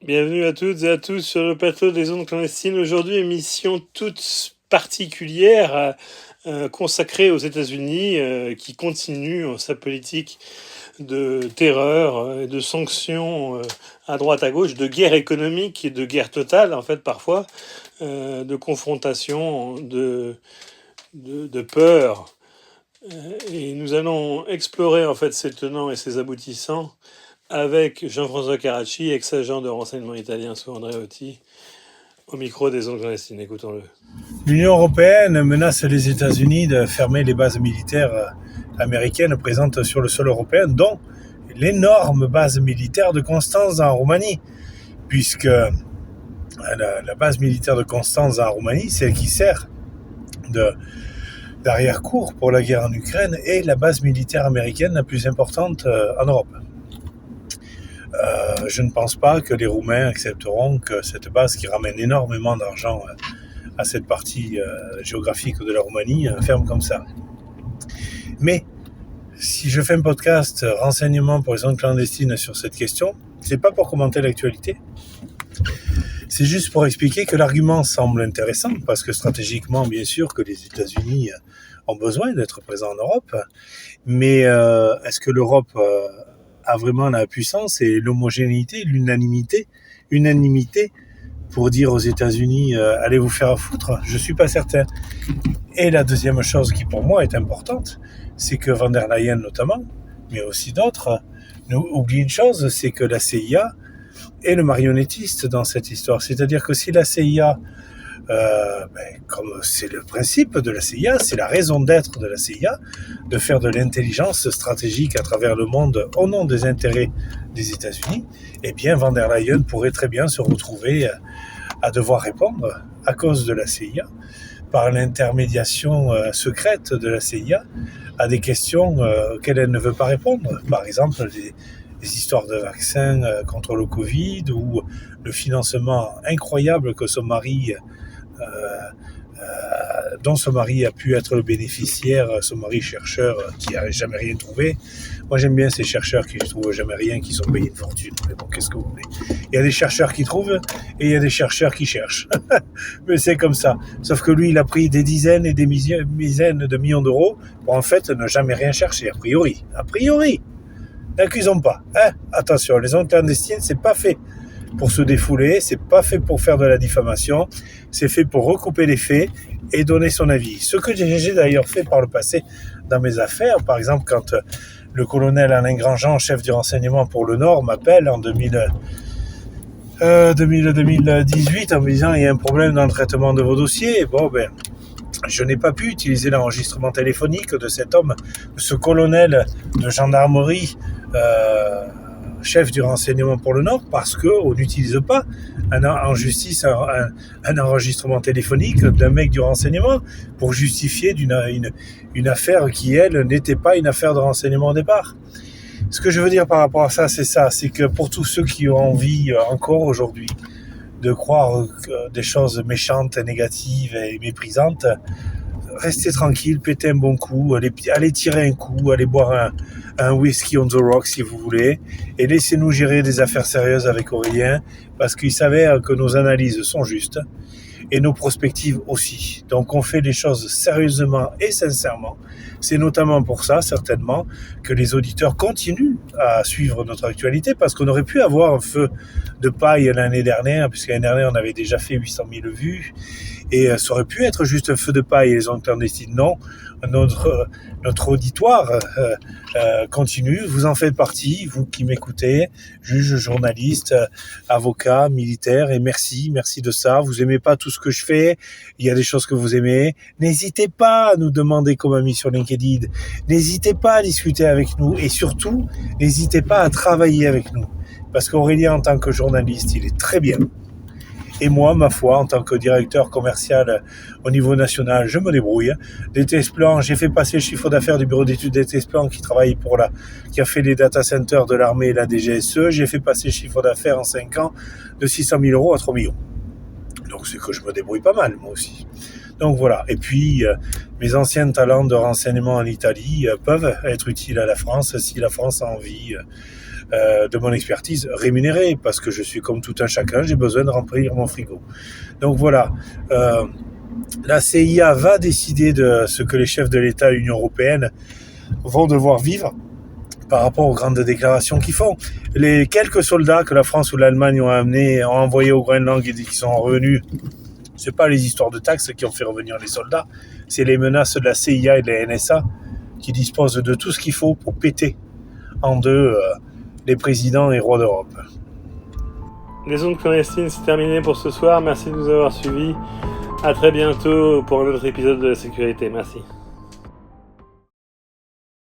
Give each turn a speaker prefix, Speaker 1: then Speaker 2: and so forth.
Speaker 1: Bienvenue à toutes et à tous sur le plateau des ondes clandestines. Aujourd'hui, émission toute particulière consacrée aux États-Unis qui continuent sa politique de terreur et de sanctions à droite à gauche, de guerre économique et de guerre totale en fait parfois, de confrontation, de peur. Et nous allons explorer en fait ces tenants et ces aboutissants avec Jean-François Carracci, ex-agent de renseignement italien sous Andreotti, au micro des ondes clandestines. Écoutons-le.
Speaker 2: L'Union européenne menace les États-Unis de fermer les bases militaires américaines présentes sur le sol européen, dont l'énorme base militaire de Constance en Roumanie, puisque la base militaire de Constance en Roumanie, celle qui sert d'arrière-cour pour la guerre en Ukraine, est la base militaire américaine la plus importante en Europe. Je ne pense pas que les Roumains accepteront que cette base qui ramène énormément d'argent à cette partie géographique de la Roumanie ferme comme ça. Mais si je fais un podcast renseignement pour les ondes clandestines sur cette question, c'est pas pour commenter l'actualité. C'est juste pour expliquer que l'argument semble intéressant, parce que stratégiquement, bien sûr, que les États-Unis ont besoin d'être présents en Europe. Mais est-ce que l'Europe a vraiment la puissance et l'homogénéité, l'unanimité pour dire aux États-Unis allez vous faire foutre? Je suis pas certain. Et la deuxième chose qui pour moi est importante, c'est que Von der Leyen notamment, mais aussi d'autres, oublient une chose, c'est que la CIA est le marionnettiste dans cette histoire. C'est-à-dire que si la CIA, comme c'est le principe de la CIA, c'est la raison d'être de la CIA, de faire de l'intelligence stratégique à travers le monde au nom des intérêts des États-Unis, eh bien Von der Leyen pourrait très bien se retrouver à devoir répondre à cause de la CIA, par l'intermédiation secrète de la CIA, à des questions auxquelles elle ne veut pas répondre. Par exemple, les histoires de vaccins contre le Covid ou le financement incroyable que son mari, dont son mari a pu être le bénéficiaire, son mari chercheur qui n'a jamais rien trouvé. Moi, j'aime bien ces chercheurs qui ne trouvent jamais rien, qui sont payés une fortune. Mais bon, qu'est-ce que vous voulez? Il y a des chercheurs qui trouvent et il y a des chercheurs qui cherchent. Mais c'est comme ça. Sauf que lui, il a pris des dizaines et des dizaines de millions d'euros pour en fait ne jamais rien chercher, a priori. A priori. N'accusons pas. Attention, les ondes clandestines, c'est pas fait pour se défouler, c'est pas fait pour faire de la diffamation, c'est fait pour recouper les faits et donner son avis. Ce que j'ai d'ailleurs fait par le passé dans mes affaires, par exemple quand le colonel Alain Grandjean, chef du renseignement pour le Nord, m'appelle en 2018 en me disant il y a un problème dans le traitement de vos dossiers. Je n'ai pas pu utiliser l'enregistrement téléphonique de cet homme, ce colonel de gendarmerie, chef du renseignement pour le Nord, parce qu'on n'utilise pas en justice un enregistrement téléphonique d'un mec du renseignement pour justifier une affaire qui, elle, n'était pas une affaire de renseignement au départ. Ce que je veux dire par rapport à ça, c'est que pour tous ceux qui ont envie encore aujourd'hui de croire des choses méchantes, négatives et méprisantes, restez tranquille, pétez un bon coup, allez tirer un coup, allez boire un whisky on the rock si vous voulez, et laissez-nous gérer des affaires sérieuses avec Aurélien, parce qu'il s'avère que nos analyses sont justes, et nos prospectives aussi. Donc on fait les choses sérieusement et sincèrement. C'est notamment pour ça, certainement, que les auditeurs continuent à suivre notre actualité, parce qu'on aurait pu avoir un feu de paille l'année dernière, puisque l'année dernière on avait déjà fait 800 000 vues, et ça aurait pu être juste un feu de paille, les ondes clandestines. Non, notre auditoire continue, vous en faites partie, vous qui m'écoutez, juges, journalistes, avocats, militaires, et merci de ça. Vous aimez pas tout ce que je fais, il y a des choses que vous aimez, n'hésitez pas à nous demander comme amis sur LinkedIn, n'hésitez pas à discuter avec nous, et surtout, n'hésitez pas à travailler avec nous, parce qu'Aurélien, en tant que journaliste, il est très bien. Et moi, ma foi, en tant que directeur commercial au niveau national, je me débrouille. DTS Plan, j'ai fait passer le chiffre d'affaires du bureau d'études DTS Plan qui travaille qui a fait les data centers de l'armée et la DGSE. J'ai fait passer le chiffre d'affaires en 5 ans de 600 000 euros à 3 millions. Donc c'est que je me débrouille pas mal, moi aussi. Donc voilà. Et puis, mes anciens talents de renseignement en Italie peuvent être utiles à la France si la France a envie de mon expertise rémunérée, parce que je suis comme tout un chacun, j'ai besoin de remplir mon frigo. Donc voilà. La CIA va décider de ce que les chefs de l'État et l'Union européenne vont devoir vivre par rapport aux grandes déclarations qu'ils font. Les quelques soldats que la France ou l'Allemagne ont envoyés au Groenland et qui sont revenus, c'est pas les histoires de taxes qui ont fait revenir les soldats, c'est les menaces de la CIA et de la NSA qui disposent de tout ce qu'il faut pour péter en deux les présidents et rois d'Europe.
Speaker 1: Les ondes clandestines, c'est terminé pour ce soir. Merci de nous avoir suivis. À très bientôt pour un autre épisode de la sécurité. Merci.